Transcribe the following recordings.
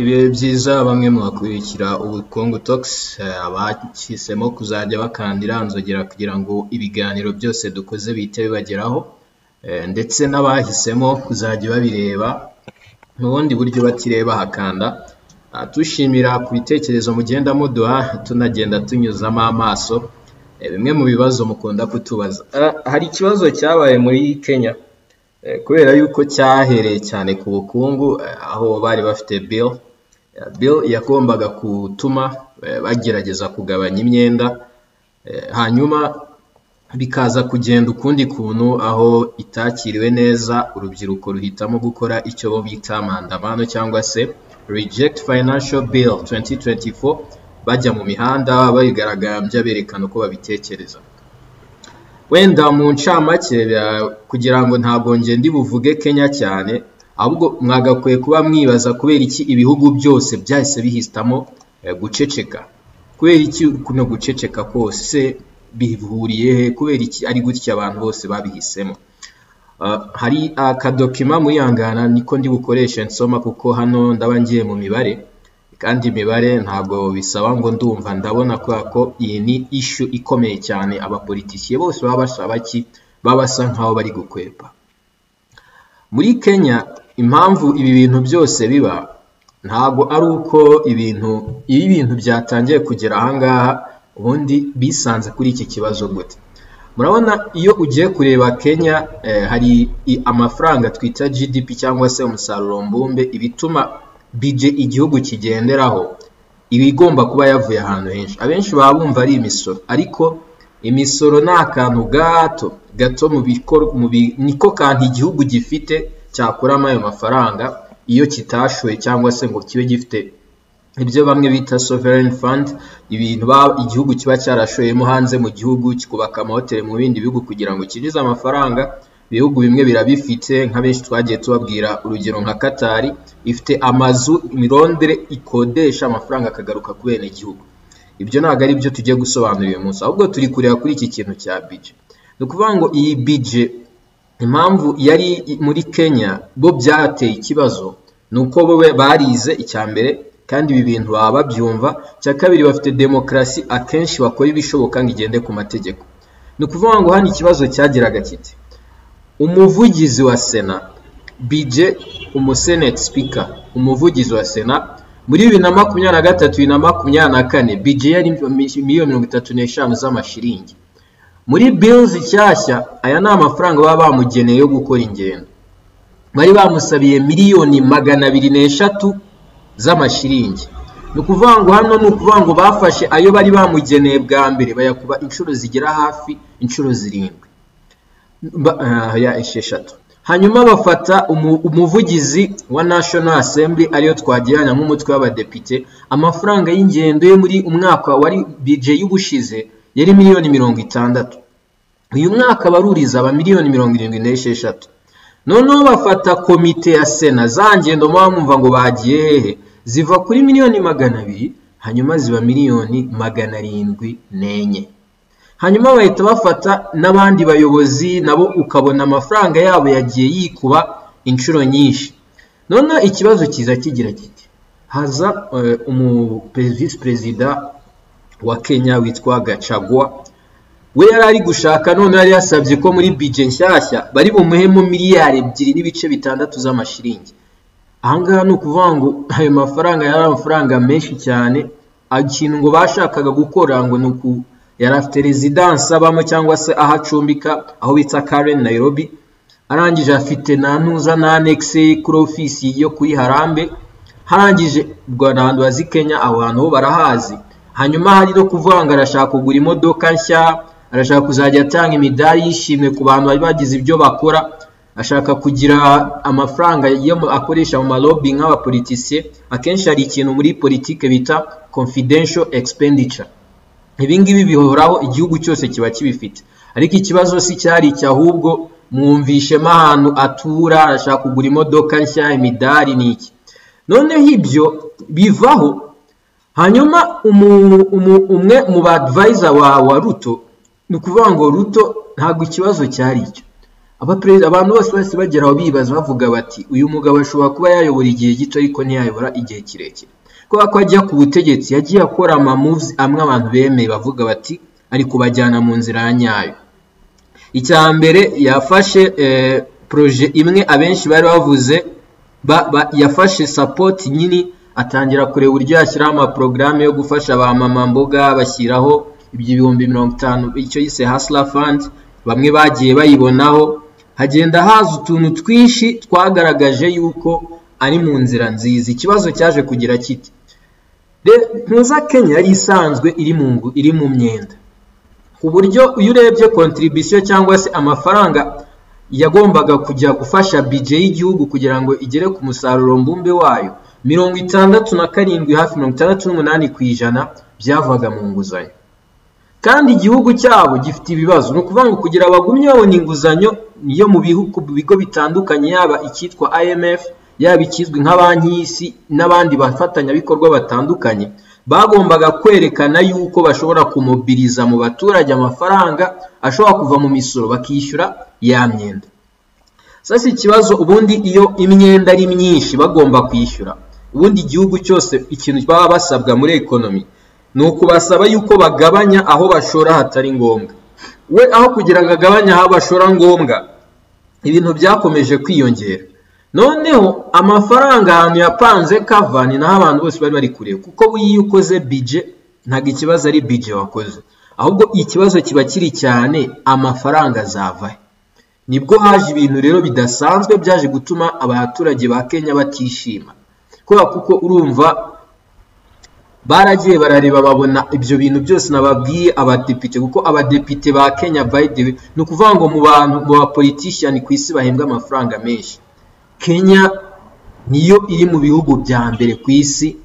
Ibihe byiza bamwe mu bakurikira ubukungu talks abahisemo kuzajya bakandira nzogera kugira ngo ibiganiro byose dukoze bite bibageraho, ndetse n'abahisemo kuzajya babireba mu bundi buryo batireba hakanda. Tushimira ku bitekerezo mugenda muduha, tunagenda tunyuzamo amaso bimwe mu bibazo mukunda kutubaza. Hari ikibazo cyabaye muri Kenya kubera yuko cyahereye cyane ku bukungu, aho bari bafite bill yagombaga gutuma bagerageza kugabanya imyenda, hanyuma bikaza kugenda ukundi kuntu aho itakiriwe neza, urubyiruko ruhitamo gukora icyo bo bita mandamano cyangwa se reject financial bill 2024, bajya mu mihanda bayigaragambya berekana uko babitekereza. Wenda mu ncamake kugira ngo ntabwo ngende buvuge Kenya cyane, ahubwo mwagakwiye kuba mwibaza kubera iki ibihugu byose byahise bihitamo guceceka. Kubera iki kuno guceceka kose bihuriye he? Kubera iki ari gutya abantu bose babihisemo? Hari akadokima muyangana niko ndi bukoreshe nsoma, kuko hano ndaba ngiye mu mibare, kandi imibare ntabwo bisaba ngo ndumva, ndabona ko iyi ni issue ikomeye cyane. Abapoliticiye bose babasa nkaho bari gukwepa. Muri Kenya impamvu ibi bintu byose biba ntabwo ari uko ibi bintu byatangiye kugera ahangaha ubundi bisanze kuri iki kibazo gute. Murabona iyo ugiye kureba Kenya, hari amafaranga twita GDP cyangwa se umusaruro mbumbe, ibituma budget igihugu kigenderaho ibigomba kuba yavuye ahantu henshi. Abenshi baba bumva ari imisoro, ariko imisoro ni akantu gato mu niko kantu igihugu gifite cyakuramo ayo mafaranga iyo kitashoye, cyangwa se ngo kibe gifite ibyo bamwe bita sovereign fund, ibintu igihugu kiba cyarashoyemo hanze mu gihugu, kikubaka amahoteli mu bindi bihugu kugira ngo kinjize amafaranga. Ibihugu bimwe birabifite, nka benshi twagiye tubabwira urugero nka Qatar, ifite amazu mirondere ikodesha amafaranga akagaruka ku bene gihugu. Ibyo ntabwo ari byo tugiye gusobanura uyu munsi, ahubwo turi kureba kuri iki kintu cya budget. Ni ukuvuga ngo iyi budget impamvu yari muri Kenya bo byateye ikibazo ni uko bo barize icya mbere, kandi ibi bintu baba babyumva. Cya kabiri, bafite demokarasi, akenshi bakora ibishoboka ngo igende ku mategeko. Ni ukuvuga ngo hano ikibazo cyagiraga kiti: umuvugizi wa Sena, budget, umusenate speaker, umuvugizi wa Sena muri 2023-2024 budget yari miliyoni 35 z'amashiringi. Muri bills nshyashya aya ni amafaranga baba bamugeneye yo gukora ingendo, bari bamusabiye miliyoni 203 z'amashiringi. Ni ukuvuga ngo hano ni ukuvuga ngo bafashe ayo bari bamugeneye bwa mbere bayakuba inshuro zigera hafi inshuro 7 ya 6. Hanyuma bafata umuvugizi wa National Assembly ariyo twagiranya nk'umutwe w'abadepite, amafaranga y'ingendo ye muri umwaka wari budget y'ubushize yari miliyoni 60. Uyu mwaka baruriza aba miliyoni 76. Noneho bafata komite ya Sena, za ngendo mwumva ngo bagiye hehe, ziva kuri miliyoni 200 hanyuma ziba miliyoni 704. Hanyuma bahita bafata n'abandi bayobozi nabo ukabona amafaranga yabo yagiye yikuba inshuro nyinshi. None ikibazo kiza kigira kiti: haza vice president wa Kenya witwa Gachagua, we yari ari gushaka, none yari yasabye ko muri budget nshyashya bari bumuhemo miliyari 2.6 z'amashiringi. Ahangaha ni ukuvuga ngo ayo mafaranga yari amafaranga menshi cyane. Ikintu ngo bashakaga gukora ngo nuko yari afite residence abamo cyangwa se ahacumbika aho bita Karen Nairobi, arangije afite nantuza na annex kuri office yo kuri Harambe, harangije ubwo n'abantu bazi Kenya abo bantu bo barahazi. Hanyuma hari no kuvuga ngo arashaka kugura imodoka nshya, arashaka kuzajya atanga imidari yishimwe ku bantu bari bagize ibyo bakora, ashaka kugira amafaranga akoresha mu lobby nk'abapoliticiye. Akenshi hari ikintu muri politike bita confidential expenditure. Ibi ngibi bihoraho, igihugu cyose kiba kibifite, ariko ikibazo si cyari cyahubwo mwumvishemo ahantu atura, arashaka kugura imodoka nshya, imidari n'iki. Noneho ibyo bivaho, hanyuma umwe mu advisor wa Ruto, ni ukuvuga ngo Ruto ntabwo ikibazo cyari icyo. abantu bose bageraho bibaza bavuga bati uyu mugabo ashobora kuba yayobora igihe gito ariko ntiyayobora igihe kirekire, kubera ko ajya ku butegetsi yagiye akora amamoves amwe abantu bemeye bavuga bati ari kubajyana mu nzira ya nyayo. Icya mbere yafashe projet imwe abenshi bari bavuze yafashe support nyini, atangira kureba uburyo yashyiraho amaprograme yo gufasha ba mama mboga, bashyiraho ibihumbi 50 icyo yise Hustler Fund, bamwe bagiye bayibonaho, hagenda haza utuntu twinshi twagaragaje yuko ari mu nzira nziza. Ikibazo cyaje kugira kiti ntuza Kenya yari isanzwe iri mu myenda, ku buryo iyo urebye contribution cyangwa se amafaranga yagombaga kujya gufasha budget y'igihugu kugira ngo igere ku musaruro mbumbe wayo 67 hafi 68% byavaga mu nguzanyo, kandi igihugu cyabo gifite ibibazo. No kuvuga ngo kugira abagumye babona inguzanyo niyo mu bigo bitandukanye, yaba ikitwa IMF, yaba ikizwi nka banki y'isi n'abandi bafatanyabikorwa batandukanye, bagombaga kwerekana yuko bashobora kumobiliza mu baturage amafaranga ashobora kuva mu misoro bakishyura ya myenda. Sasa ikibazo ubundi iyo imyenda ari myinshi bagomba kwishyura, ubundi igihugu cyose ikintu baba basabwa muri economy nuko basaba yuko bagabanya aho bashora hatari ngombwa. We aho kugira ngo agabanya aho bashora ngombwa, ibintu byakomeje kwiyongera. Noneho amafaranga ahantu yapanze kava ni naho abantu bose bari bari kureba, kuko iyo ukoze budget ntago ikibazo ari budget wakoze, ahubwo ikibazo kiba kiri cyane amafaranga azava. Nibwo haje ibintu rero bidasanzwe byaje gutuma abaturage ba Kenya batishima, kuko urumva baragiye barareba babona ibyo bintu byose nababwiye abadepite, kuko abadepite ba Kenya by the way no kuvuga ngo mu bantu ba politician ku isi bahembwa amafaranga menshi, Kenya niyo iri mu bihugu bya mbere ku isi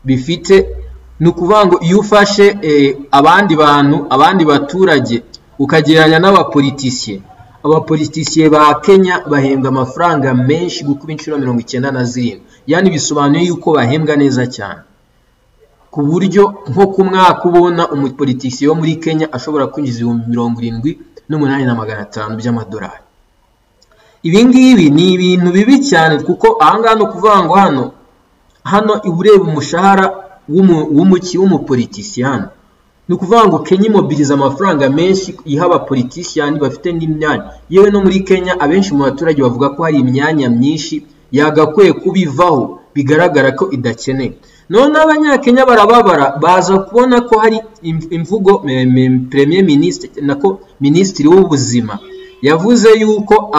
bifite. No kuvuga ngo iyo ufashe abandi bantu, abandi baturage ukagereranya abapoliticiye ba Kenya bahembwa amafaranga menshi gukuba inshuro 97, yani bisobanuye yuko bahembwa neza cyane, ku buryo nko ku mwaka ubona umupoliticiye wo muri Kenya ashobora kwinjiza 78,500 by'amadolari. Ibi ngibi ni ibintu bibi cyane, kuko ahangaha no kuvuga ngo hano ureba umushahara w'umupolitician, no kuvuga ngo Kenya imobiliza amafaranga menshi iha abapolitician bafite n'imyanya. Yewe no muri Kenya abenshi mu baturage bavuga ko hari imyanya myinshi yagakwiye kubivaho, bigaragara ko idakeneye. None abanyakenya barababara, baza kubona ko hari imvugo Premier Ministre nako Ministri w'ubuzima yavuze yuko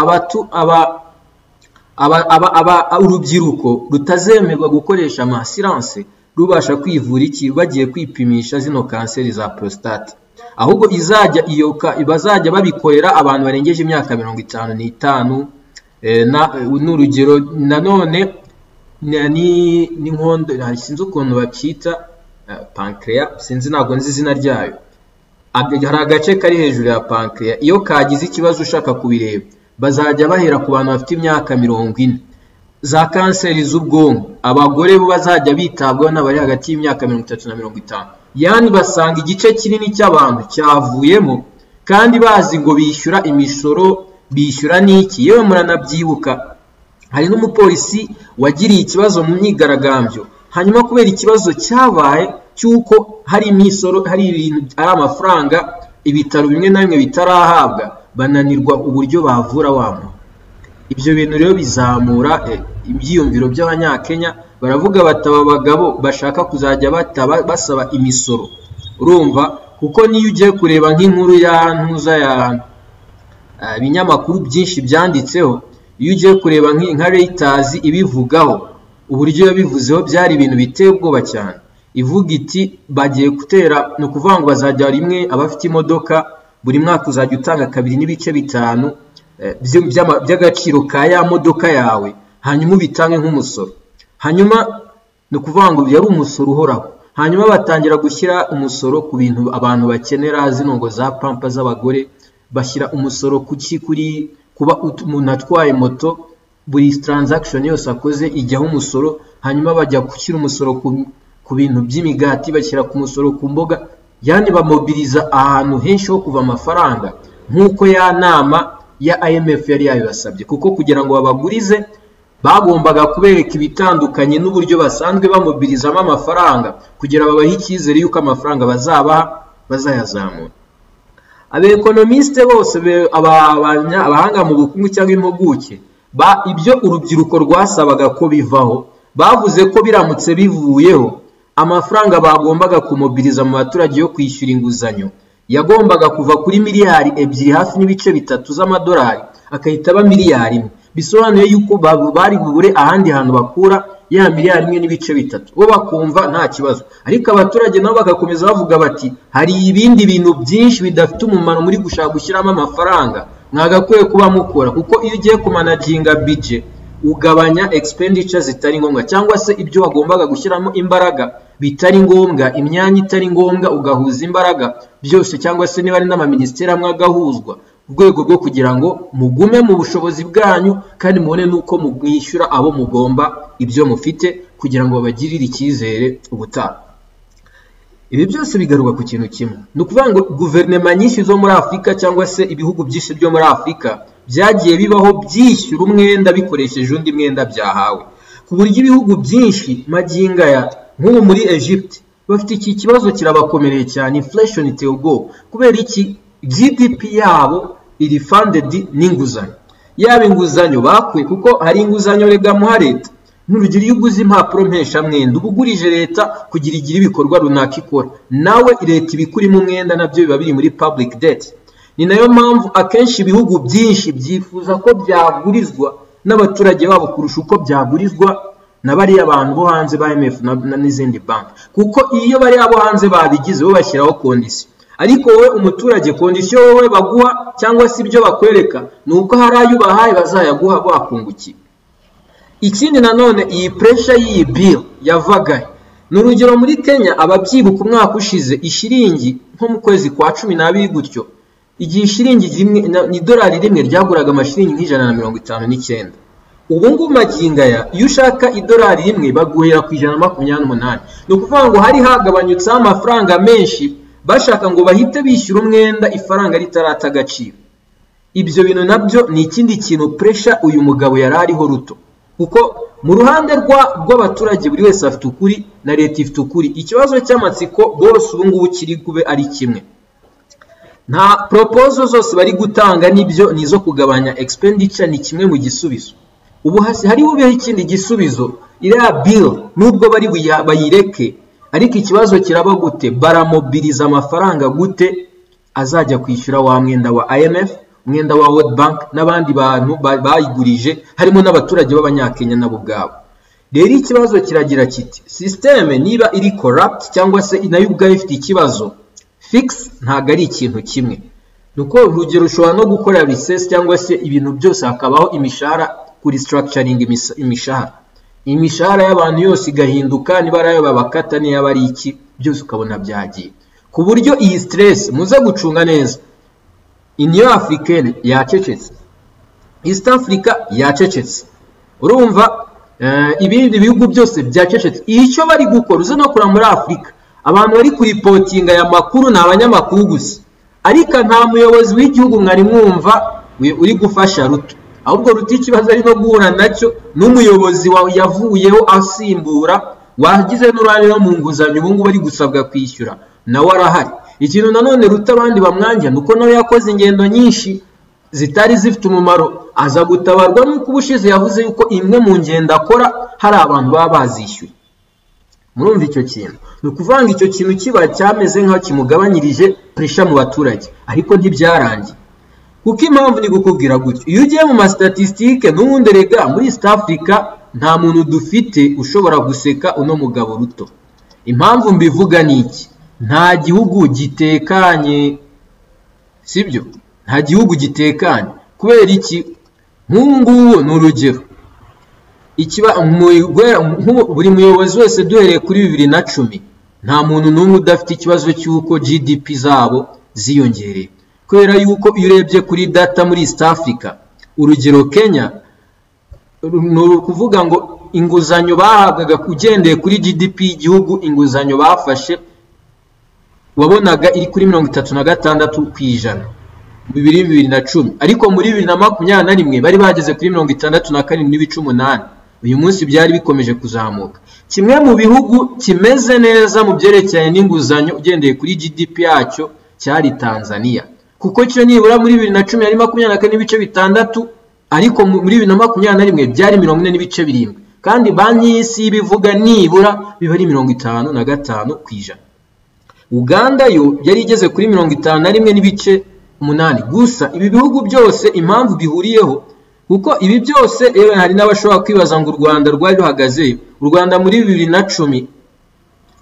urubyiruko rutazemerwa gukoresha amasilance rubasha kwivura bagiye kwipimisha zino kanseri za prostate, ahubwo bazajya babikorera abantu barengeje imyaka 55. N'urugero nanone ni nkondo sinzi ukuntu bacyita pancreas, sinzi ntabwo nzi izina ryayo. Hari agace kari hejuru ya pancreas, iyo kagize ikibazo ushaka kubireba bazajya bahera ku bantu bafite imyaka 40. Za kanseri z'ubwonko abagore bo bazajya bitabwaho n'abari hagati y'imyaka 30 na 50, yani basanga igice kinini cy'abantu cyavuyemo, kandi bazi ngo bishyura imisoro, bishyura n'iki. Yewe muranabyibuka hari n'umupolisi wagiriye ikibazo mu myigaragambyo, hanyuma kubera ikibazo cyabaye cyuko hari imisoro, hari ibintu ari amafaranga ibitaro bimwe na bimwe bitarahabwa, bananirwa uburyo bavura wamo. Ibyo bintu rero bizamura ibyiyumviro by'abanyakenya, baravuga bataba abagabo bashaka kuzajya basaba imisoro. Urumva, kuko niyo ugiye kureba nk'inkuru ya ntuza ya binyamakuru byinshi byanditseho, iyo ugiye kureba nka Reuters ibivugaho, uburyo yabivuzeho byari ibintu biteye ubwoba cyane. Ivuga iti bagiye gutera, no kuvuga ngo bazajya rimwe abafite imodoka buri mwaka uzajya utanga 2.5 by'agaciro ka ya modoka yawe, hanyuma ubitange nk'umusoro. Hanyuma no kuvuga ngo yari umusoro uhoraho, hanyuma batangira gushyira umusoro ku bintu abantu bakenera, zino ngo za pampa z'abagore, bashyira umusoro kuri kuba umuntu atwaye moto, buri transaction yose akoze ijyaho umusoro. Hanyuma bajya gushyira umusoro ku bintu by'imigati, bashyira ku musoro ku mboga, yani bamobiliza ahantu henshi ho kuva amafaranga. Nk'uko ya nama ya IMF yari yabibasabye, kuko kugira ngo babagurize bagombaga kubereka ibitandukanye n'uburyo basanzwe bamobilizamo amafaranga kugira babahe icyizere yuko amafaranga bazayazamura. Abekonomiste bose abahanga mu bukungu cyangwa impuguke ibyo urubyiruko rwasabaga ko bivaho bavuze ko biramutse bivuyeho amafaranga bagombaga kumobiliza mu baturage yo kwishyura inguzanyo yagombaga kuva kuri miliyari 2 hafi n'ibice 3 z'amadolari akahita aba miliyari 1. Bisobanuye yuko bari bubure ahandi hantu bakura ya miliyari 1 n'ibice 3, bo bakumva nta kibazo. Ariko abaturage nabo bagakomeza bavuga bati hari ibindi bintu byinshi bidafite umumaro muri gushaka gushyiramo amafaranga mwagakwiye kuba mukora, kuko iyo ugiye kumanaginga budget ugabanya expenditure zitari ngombwa cyangwa se ibyo wagombaga gushyiramo imbaraga bitari ngombwa, imyanya itari ngombwa ugahuza imbaraga byose, cyangwa se niba ari n'amaministeri amwe agahuzwa urwego rwo kugira ngo mugume mu bushobozi bwanyu kandi mubone nuko mwishyura abo mugomba ibyo mufite kugira ngo babagirire icyizere ubutaha. Ibi byose bigaruka ku kintu kimwe, ni ukuvuga ngo guverinoma nyinshi zo muri Afurika cyangwa se ibihugu byinshi byo muri Afurika byagiye bibaho byishyura umwenda bikoresheje undi mwenda byahawe, ku buryo ibihugu byinshi maginga ya nk'ubu muri Egypt bafite iki kibazo kirabakomereye cyane, inflation iteye ubwoba. Kubera iki? GDP yabo iri funded n'inguzanyo, yaba inguzanyo bakwe, kuko hari inguzanyo rega muha leta. N'urugero iyo uguze impapuro mpeshamwenda ubugurije leta kugira igira ibikorwa runaka ikora, nawe leta ibikurimo umwenda nabyo biba biri muri public debt. Ni nayo mpamvu akenshi ibihugu byinshi byifuza ko byagurizwa n'abaturage babo kurusha uko byagurizwa na bari abantu bo hanze ba IMF n'izindi banki, kuko iyo bari abo hanze babigize bo bashyiraho kondisiyo. Ariko wowe umuturage kondisiyo wowe baguha cyangwa se ibyo bakwereka ni uko hari ayo bahaye bazayaguha bakungukiye. Ikindi nanone iyi pressure y'iyi bill yavagaye, n'urugero muri Kenya ababyibuka umwaka ushize ishiringi nko mu kwezi kwa 12 gutyo, igihe ishiringi ni dolari rimwe ryaguraga amashiringi nk'J159. Ubu ngubu maginga iyo ushaka idolari rimwe baguhera ku J128. Ni ukuvuga ngo hari hagabanyutseho amafaranga menshi bashaka ngo bahite bishyura umwenda ifaranga ritarata agaciro. Ibyo bintu nabyo ni ikindi kintu pressure uyu mugabo yari ariho Ruto, kuko mu ruhande rw'abaturage buri wese afite ukuri na leta ifite ukuri. Ikibazo cy'amatsiko bose ubu ngubu kiri kube ari kimwe, nta proposal zose bari gutanga nibyo nizo kugabanya expenditure ni kimwe mu gisubizo. Ubu hari ubeho ikindi gisubizo, iriya bill nubwo bari bayireke, ariko ikibazo kiraba gute baramobiliza amafaranga gute azajya kwishyura wa mwenda wa IMF, umwenda wa World Bank n'abandi bantu bayigurije harimo n'abaturage b'abanyakenya nabo bwabo. Rero ikibazo kiragira kiti systeme niba iri corrupt cyangwa se nayo ubwayo ifite ikibazo, fix ntago ari ikintu kimwe. Nuko urugero ushobora no gukora recess cyangwa se ibintu byose hakabaho imishahara kuri structuring imishahara y'abantu yose igahinduka, niba ari ayo babakata niba ari iki byose ukabona byagiye, ku buryo iyi stress muze gucunga neza. Union Africaine yacecetse, East Africa yacecetse, urumva ibindi bihugu byose byacecetse. Icyo bari gukora uze no kura muri Afrika abantu bari kuripotinga ya makuru ni abanyamakuru gusa, ariko nta muyobozi w'igihugu mwari mwumva uri gufasha Ruto. Ahubwo Ruto ikibazo ari no guhura nacyo n'umuyobozi yavuyeho asimbura wagize n'uruhare no mu nguzanyo ubu ngubu bari gusabwa kwishyura nawe arahari. Ikintu nanone Ruto abandi bamwanja nuko nawe yakoze ingendo nyinshi zitari zifite umumaro, aza gutabarwa nuko ubushize yavuze yuko imwe mu ngendo akora hari abantu baba bazishyuye. Murumva icyo kintu, ni ukuvanga icyo kintu kiba cyameze nk'aho kimugabanyirije pressure mu baturage, ariko ntibyarangiye. Kuko impamvu ni gukubwira gutyo, iyo ugiye mu mastatistike n'ubundi rega muri East Africa nta muntu dufite ushobora guseka uno mugabo Ruto. Impamvu mbivuga ni iki? Nta gihugu gitekanye, sibyo? Nta gihugu gitekanye. Kubera iki? Nk'ubu ni urugero, buri muyobozi wese duhereye kuri 2010 nta muntu n'umwe udafite ikibazo cy'uko GDP zabo ziyongereye. Kubera yuko iyo urebye kuri data muri East Africa, urugero Kenya, ni ukuvuga ngo inguzanyo bahabwaga kugendeye kuri GDP y'igihugu, inguzanyo bafashe wabonaga iri kuri 36%. 2010 ariko muri 2021 bari bageze kuri 67.8. Uyu munsi byari bikomeje kuzamuka. Kimwe mu bihugu kimeze neza mu byerekeranye n'inguzanyo ugendeye kuri GDP yacyo cyari Tanzania, kuko cyo nibura muri 2010 yari 24.6 ariko muri 2021 byari 40.7, kandi banki y'isi bivuga nibura biba ari 55%. Uganda yo yari igeze kuri 51.8. Gusa ibi bihugu byose impamvu bihuriyeho, kuko ibi byose yewe hari n'abashobora kwibaza ngo u Rwanda rwari ruhagaze. U Rwanda muri 2010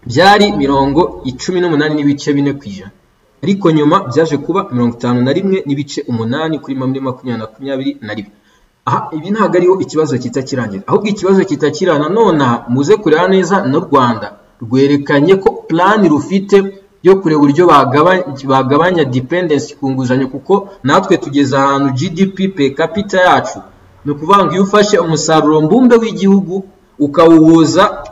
byari 18.4%, ariko nyuma byaje kuba 51.8 kuri 2021. Aha ibi ntago ariho ikibazo kitakirangira, ahubwo ikibazo kitakirana none muze kureba neza n'u Rwanda rwerekanye ko plan rufite yo kureba uburyo bagabanya dependence ku nguzanyo, kuko natwe tugeze ahantu GDP per capita yacu no kuvanga iyo ufashe umusaruro mbumbe w'igihugu ukawuhuza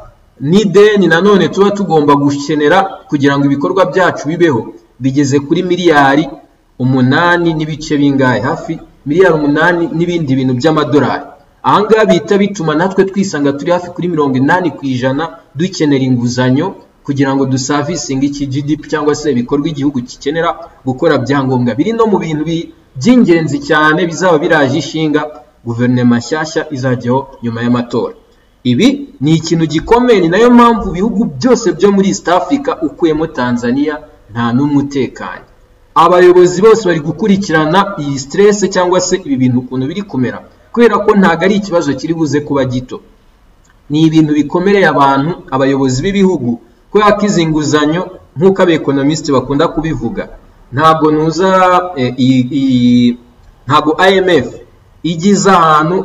n'ideni nanone tuba tugomba gukenera kugira ngo ibikorwa byacu bibeho, bigeze kuri miliyari 8 n'ibice bingahe, hafi miliyari 8 n'ibindi bintu by'amadolari. Ahangaha bita bituma natwe twisanga turi hafi kuri 80% dukenera inguzanyo kugira ngo dusavisinge iki GDP cyangwa se ibikorwa igihugu kikenera gukora byangombwa. Biri no mu bintu by'ingenzi cyane bizaba biraje ishinga guverinoma nshyashya izajyaho nyuma y'amatora. Ibi ni ikintu gikomeye, ni nayo mpamvu bihugu byose byo muri East Africa ukuyemo Tanzania nta n'umutekano. Abayobozi bose bari gukurikirana iyi stress cyangwa se ibi bintu ukuntu biri kumera, kubera ko ntago ari ikibazo kiri buze kuba gito. Ni ibintu bikomereye abantu, abayobozi b'ibihugu, kubera ko izi nguzanyo nk'uko abekonomisiti bakunda kubivuga, ntabwo ntabwo IMF igize ahantu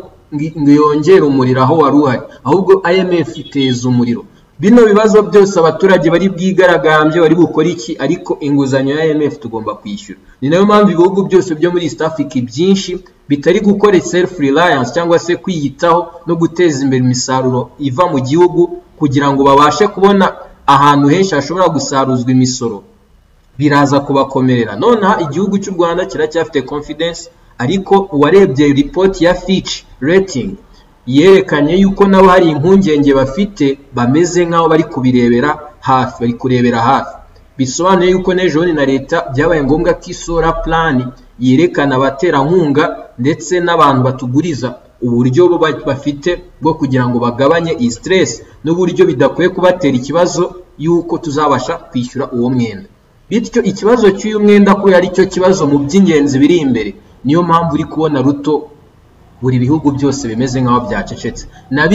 ngo yongere umuriro aho wari uhari, ahubwo IMF iteza umuriro. Bino bibazo byose abaturage bari bwigaragambye bari gukora iki, ariko inguzanyo ya IMF tugomba kwishyura. Ni nayo mpamvu ibihugu byose byo muri East Africa byinshi bitari gukora self reliance cyangwa se kwiyitaho no guteza imbere imisaruro iva mu gihugu kugira ngo babashe kubona ahantu henshi hashobora gusaruzwa imisoro, biraza kubakomerera. Noneho igihugu cy'u Rwanda kiracyafite confidence, ariko uwarebye report ya Fitch rating yerekanye yuko nabo hari impungenge bafite, bameze nkaho bari kurebera hafi. Bisobanuye yuko n'ejo na leta byabaye ngombwa ko isora plan yerekana abaterankunga ndetse n'abantu batuguriza uburyo bafite bwo kugira ngo bagabanye iyi stress n'uburyo bidakwiye kubatera ikibazo yuko tuzabasha kwishyura uwo mwenda. Bityo ikibazo cy'uyu mwenda ko yari cyo kibazo mu by'ingenzi biri imbere, niyo mpamvu uri kubona Ruto buri bihugu byose bimeze nkaho byacecetse.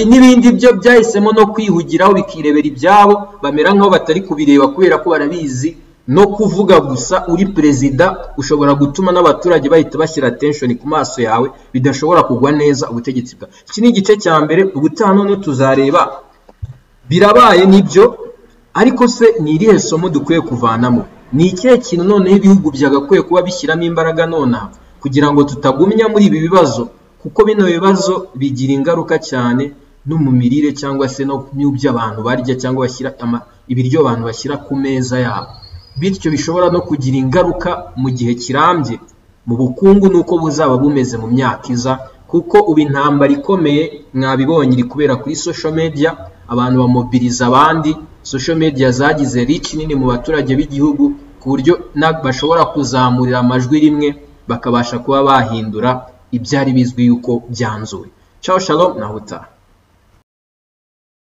N'ibindi byo byahisemo no kwihugiraho bikirebera ibyabo, bamera nkaho batari kubireba kubera ko barabizi no kuvuga gusa uri perezida ushobora gutuma n'abaturage bahita bashyira attention ku maso yawe, bidashobora kugwa neza ubutegetsi bwa. Iki ni igice cya mbere, ubutaha none tuzareba birabaye nibyo, ariko se ni irihe somo dukwiye kuvanamo? Ni ikihe kintu noneho ibihugu byagakwiye kuba bishyiramo imbaraga nonaha kugira ngo tutagumya muri ibi bibazo, kuko bino bibazo bigira ingaruka cyane no mu mirire cyangwa se no n'ibyo abantu barya cyangwa bashyira ibiryo abantu bashyira ku meza yabo. Bityo bishobora no kugira ingaruka mu gihe kirambye mu bukungu nuko buzaba bumeze mu myaka iza, kuko ubu intambara ikomeye mwabibonye iri kubera kuri social media, abantu bamobiliza abandi, social media zagize reach nini mu baturage b'igihugu ku buryo bashobora kuzamurira amajwi rimwe bakabasha kuba bahindura ibyari bizwi yuko byanzuwe. Ciao shalom na huta.